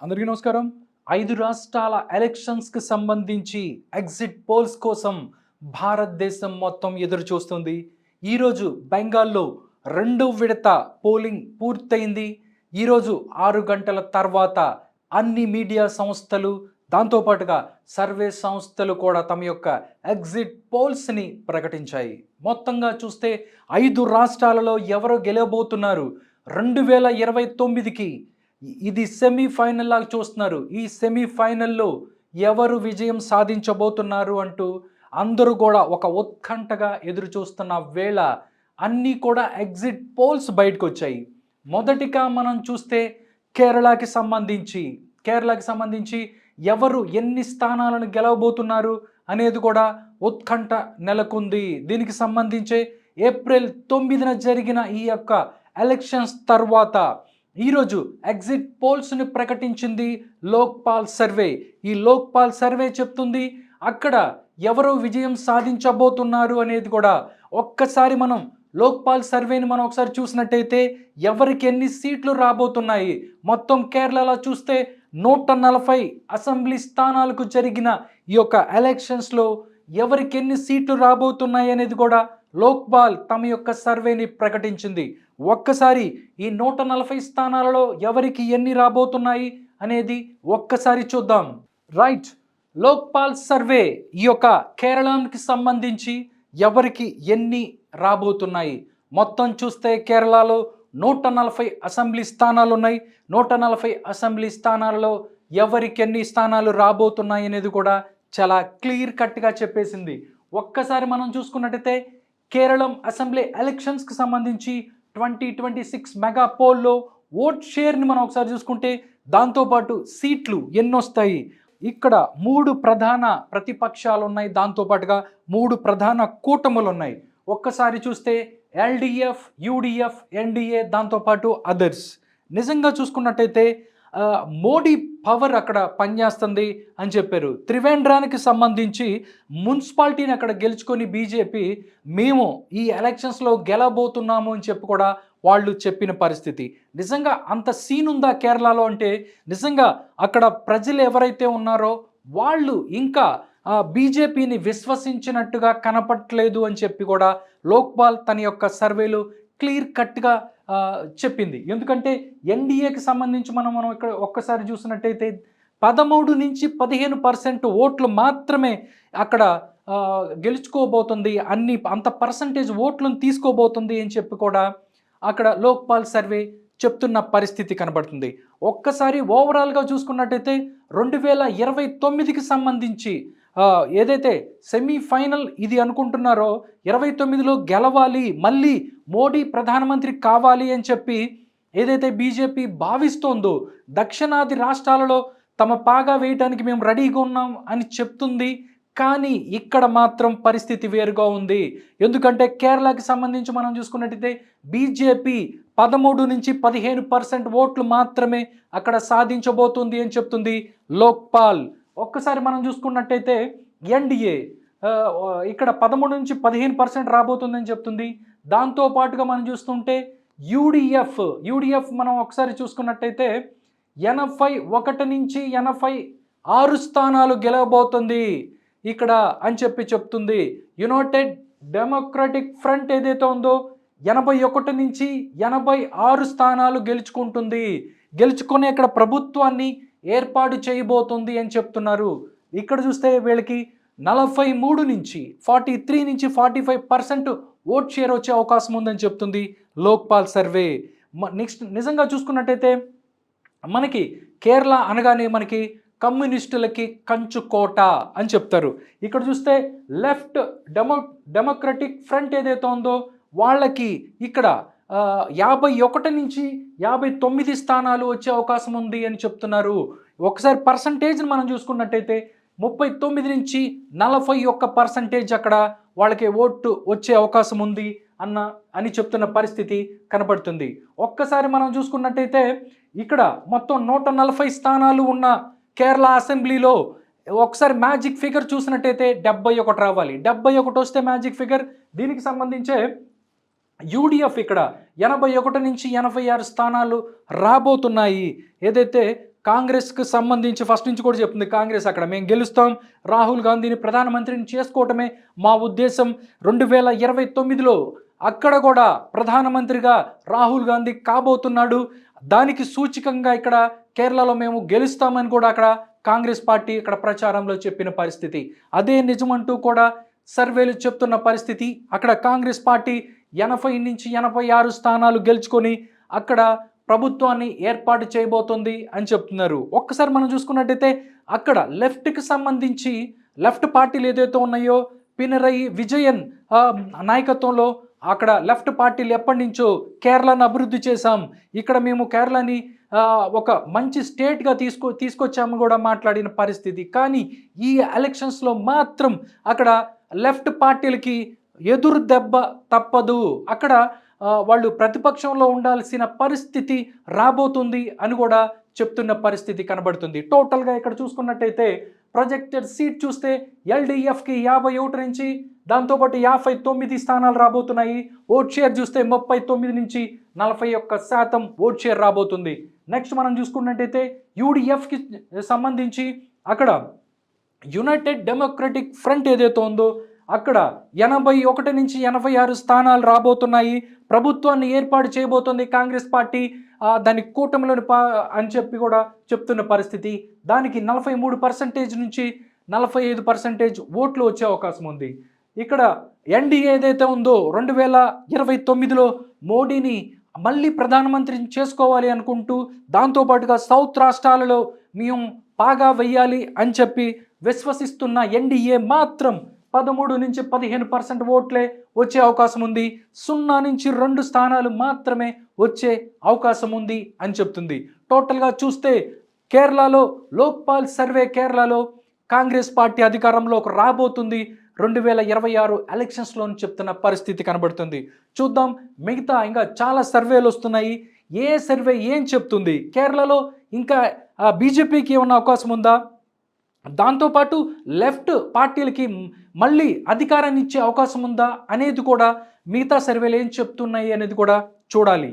అందరికీ నమస్కారం. 5 రాష్ట్రాల ఎలక్షన్స్‌కి సంబంధించి ఎగ్జిట్ పోల్స్ కోసం భారతదేశం మొత్తం ఎదురు చూస్తుంది. ఈరోజు బెంగాల్‌లో రెండో విడత పోలింగ్ పూర్తయింది. ఈరోజు 6 గంటల తర్వాత అన్ని మీడియా సంస్థలు, దాంతో పాటుగా సర్వే సంస్థలు కూడా తమ యొక్క ఎగ్జిట్ పోల్స్‌ని ప్రకటించాయి. మొత్తంగా చూస్తే 5 రాష్ట్రాలలో ఎవరు గెలవబోతున్నారు? 2029కి ఇది సెమీఫైనల్ లాగా చూస్తున్నారు. ఈ సెమీఫైనల్‌లో ఎవరు విజయం సాధించబోతున్నారు అంటూ అందరూ కూడా ఒక ఉత్కంఠగా ఎదురు చూస్తున్న వేళ అన్నీ కూడా ఎగ్జిట్ పోల్స్ బయటకొచ్చాయి. మొదటిగా మనం చూస్తే కేరళకి సంబంధించి ఎవరు ఎన్ని స్థానాలను గెలవబోతున్నారు అనేది కూడా ఉత్కంఠ నెలకొంది. దీనికి సంబంధించే ఏప్రిల్ 9న జరిగిన ఈ యొక్క ఎలక్షన్స్ తర్వాత ఈరోజు ఎగ్జిట్ పోల్స్ని ప్రకటించింది లోక్పాల్ సర్వే. ఈ లోక్పాల్ సర్వే చెప్తుంది అక్కడ ఎవరు విజయం సాధించబోతున్నారు అనేది కూడా. ఒక్కసారి మనం లోక్పాల్ సర్వేని మనం ఒకసారి చూసినట్టయితే ఎవరికి ఎన్ని సీట్లు రాబోతున్నాయి, మొత్తం కేరళలో చూస్తే 140 అసెంబ్లీ స్థానాలకు జరిగిన ఈ యొక్క ఎలక్షన్స్లో ఎవరికి ఎన్ని సీట్లు రాబోతున్నాయి అనేది కూడా లోక్పాల్ తమ యొక్క సర్వేని ప్రకటించింది. ఒక్కసారి ఈ 140 స్థానాలలో ఎవరికి ఎన్ని రాబోతున్నాయి అనేది ఒక్కసారి చూద్దాం. రైట్, లోక్పాల్ సర్వే ఈ యొక్క కేరళకి సంబంధించి ఎవరికి ఎన్ని రాబోతున్నాయి మొత్తం చూస్తే కేరళలో 140 అసెంబ్లీ స్థానాలు ఉన్నాయి. 140 అసెంబ్లీ స్థానాలలో ఎవరికి ఎన్ని స్థానాలు రాబోతున్నాయి అనేది కూడా చాలా క్లియర్ కట్గా చెప్పేసింది. ఒక్కసారి మనం చూసుకున్నట్టయితే కేరళం అసెంబ్లీ ఎలక్షన్స్కి సంబంధించి 2026 మెగా పోల్లో ఓట్ షేర్ని మనం ఒకసారి చూసుకుంటే దాంతోపాటు సీట్లు ఎన్నొస్తాయి. ఇక్కడ 3 ప్రధాన ప్రతిపక్షాలు ఉన్నాయి, దాంతోపాటుగా 3 ప్రధాన కూటములు ఉన్నాయి. ఒక్కసారి చూస్తే ఎల్డిఎఫ్, యూడిఎఫ్, ఎన్డిఏ, దాంతోపాటు అదర్స్. నిజంగా చూసుకున్నట్టయితే మోడీ పవర్ అక్కడ పనిచేస్తుంది అని చెప్పారు. త్రివేంద్రానికి సంబంధించి మున్సిపాలిటీని అక్కడ గెలుచుకొని బీజేపీ మేము ఈ ఎలక్షన్స్లో గెలబోతున్నాము అని చెప్పి కూడా వాళ్ళు చెప్పిన పరిస్థితి. నిజంగా అంత సీన్ ఉందా కేరళలో అంటే నిజంగా అక్కడ ప్రజలు ఎవరైతే ఉన్నారో వాళ్ళు ఇంకా బీజేపీని విశ్వసించినట్టుగా కనపట్లేదు అని చెప్పి కూడా లోక్పాల్ తన యొక్క సర్వేలో క్లియర్ కట్గా చెప్పింది. ఎందుకంటే ఎన్డీఏకి సంబంధించి మనం ఇక్కడ ఒక్కసారి చూసినట్టయితే 13 నుంచి 15% ఓట్లు మాత్రమే అక్కడ గెలుచుకోబోతుంది, అంత పర్సంటేజ్ ఓట్లను తీసుకోబోతుంది అని చెప్పి కూడా అక్కడ లోక్పాల్ సర్వే చెప్తున్న పరిస్థితి కనబడుతుంది. ఒక్కసారి ఓవరాల్గా చూసుకున్నట్టయితే 2029కి సంబంధించి ఏదైతే సెమీఫైనల్ ఇది అనుకుంటున్నారో 29లో గెలవాలి, మళ్ళీ మోడీ ప్రధానమంత్రి కావాలి అని చెప్పి ఏదైతే బీజేపీ భావిస్తోందో దక్షిణాది రాష్ట్రాలలో తమ పాగా వేయడానికి మేము రెడీగా ఉన్నాం అని చెప్తుంది. కానీ ఇక్కడ మాత్రం పరిస్థితి వేరుగా ఉంది. ఎందుకంటే కేరళకి సంబంధించి మనం చూసుకున్నట్టయితే బీజేపీ 13 నుంచి 15% ఓట్లు మాత్రమే అక్కడ సాధించబోతుంది అని చెప్తుంది లోక్పాల్. ఒక్కసారి మనం చూసుకున్నట్టయితే ఎన్డీఏ ఇక్కడ 13 నుంచి 15% రాబోతుందని చెప్తుంది. దాంతోపాటుగా మనం చూస్తుంటే యూడిఎఫ్ మనం ఒకసారి చూసుకున్నట్టయితే 81 నుంచి 86 స్థానాలు గెలవబోతుంది ఇక్కడ అని చెప్పి చెప్తుంది. యునైటెడ్ డెమోక్రటిక్ ఫ్రంట్ ఏదైతే ఉందో 81 నుంచి 86 స్థానాలు గెలుచుకొని ఇక్కడ ప్రభుత్వాన్ని ఏర్పాటు చేయబోతుంది అని చెప్తున్నారు. ఇక్కడ చూస్తే వీళ్ళకి 43 నుంచి 45% ఓట్ షేర్ వచ్చే అవకాశం ఉందని చెప్తుంది లోక్పాల్ సర్వే. నెక్స్ట్ నిజంగా చూసుకున్నట్టయితే మనకి కేరళ అనగానే మనకి కమ్యూనిస్టులకి కంచుకోట అని చెప్తారు. ఇక్కడ చూస్తే లెఫ్ట్ డెమోక్రటిక్ ఫ్రంట్ ఏదైతే ఉందో వాళ్ళకి ఇక్కడ 51 నుంచి 59 స్థానాలు వచ్చే అవకాశం ఉంది అని చెప్తున్నారు. ఒకసారి పర్సంటేజ్ని మనం చూసుకున్నట్టయితే 39 నుంచి 41% అక్కడ వాళ్ళకి ఓటు వచ్చే అవకాశం ఉంది అని చెప్తున్న పరిస్థితి కనబడుతుంది. ఒక్కసారి మనం చూసుకున్నట్టయితే ఇక్కడ మొత్తం 140 స్థానాలు ఉన్న కేరళ అసెంబ్లీలో ఒకసారి మ్యాజిక్ ఫిగర్ చూసినట్టయితే 71 రావాలి. 71 వస్తే మ్యాజిక్ ఫిగర్. దీనికి సంబంధించే యూడిఎఫ్ ఇక్కడ 81 నుంచి 86 స్థానాలు రాబోతున్నాయి. ఏదైతే కాంగ్రెస్కి సంబంధించి ఫస్ట్ నుంచి కూడా చెప్తుంది కాంగ్రెస్ అక్కడ మేము గెలుస్తాం, రాహుల్ గాంధీని ప్రధానమంత్రిని చేసుకోవటమే మా ఉద్దేశం. 2029లో అక్కడ కూడా ప్రధానమంత్రిగా రాహుల్ గాంధీ కాబోతున్నాడు. దానికి సూచికంగా ఇక్కడ కేరళలో మేము గెలుస్తామని కూడా అక్కడ కాంగ్రెస్ పార్టీ ఇక్కడ ప్రచారంలో చెప్పిన పరిస్థితి. అదే నిజమంటూ కూడా సర్వేలు చెప్తున్న పరిస్థితి. అక్కడ కాంగ్రెస్ పార్టీ 80 నుంచి 86 స్థానాలు గెలుచుకొని అక్కడ ప్రభుత్వాన్ని ఏర్పాటు చేయబోతుంది అని చెప్తున్నారు. ఒక్కసారి మనం చూసుకున్నట్టయితే అక్కడ లెఫ్ట్కి సంబంధించి లెఫ్ట్ పార్టీలు ఏదైతే ఉన్నాయో పినరయి విజయన్ నాయకత్వంలో అక్కడ లెఫ్ట్ పార్టీలు ఎప్పటి నుంచో కేరళను అభివృద్ధి చేశాం, ఇక్కడ మేము కేరళని ఒక మంచి స్టేట్గా తీసుకొచ్చాము కూడా మాట్లాడిన పరిస్థితి. కానీ ఈ ఎలక్షన్స్లో మాత్రం అక్కడ లెఫ్ట్ పార్టీలకి ఎదురు దెబ్బ తప్పదు. అక్కడ వాళ్ళు ప్రతిపక్షంలో ఉండాల్సిన పరిస్థితి రాబోతుంది అని కూడా చెప్తున్న పరిస్థితి కనబడుతుంది. టోటల్గా ఇక్కడ చూసుకున్నట్టయితే ప్రొజెక్టెడ్ సీట్ చూస్తే ఎల్డీఎఫ్కి 51 నుంచి దాంతోపాటు 59 స్థానాలు రాబోతున్నాయి. ఓట్ షేర్ చూస్తే 39 నుంచి 41% ఓట్ షేర్ రాబోతుంది. నెక్స్ట్ మనం చూసుకున్నట్టయితే యూడిఎఫ్కి సంబంధించి అక్కడ యునైటెడ్ డెమోక్రటిక్ ఫ్రంట్ ఏదైతే ఉందో అక్కడ 81 నుంచి 86 స్థానాలు రాబోతున్నాయి. ప్రభుత్వాన్ని ఏర్పాటు చేయబోతుంది కాంగ్రెస్ పార్టీ, దాని కూటమిలోని అని చెప్పి కూడా చెప్తున్న పరిస్థితి. దానికి 43% నుంచి 45% ఓట్లు వచ్చే అవకాశం ఉంది. ఇక్కడ ఎన్డీఏ ఏదైతే ఉందో 2029లో మోడీని మళ్ళీ ప్రధానమంత్రిని చేసుకోవాలి అనుకుంటూ దాంతోపాటుగా సౌత్ రాష్ట్రాలలో మేము పాగా వెయ్యాలి అని చెప్పి విశ్వసిస్తున్న ఎన్డీఏ మాత్రం 13 నుంచి 15% ఓట్లే వచ్చే అవకాశం ఉంది. 0 నుంచి 2 స్థానాలు మాత్రమే వచ్చే అవకాశం ఉంది అని చెప్తుంది. టోటల్గా చూస్తే కేరళలో లోక్పాల్ సర్వే కేరళలో కాంగ్రెస్ పార్టీ అధికారంలోకి రాబోతుంది 2026 ఎలక్షన్స్లో చెప్తున్న పరిస్థితి కనబడుతుంది. చూద్దాం, మిగతా ఇంకా చాలా సర్వేలు వస్తున్నాయి. ఏ సర్వే ఏం చెప్తుంది, కేరళలో ఇంకా బీజేపీకి ఏమన్నా అవకాశం ఉందా, దాంతోపాటు లెఫ్ట్ పార్టీలకి మళ్ళీ అధికారాన్ని ఇచ్చే అవకాశం ఉందా అనేది కూడా మిగతా సర్వేలు ఏం చెప్తున్నాయి అనేది కూడా చూడాలి.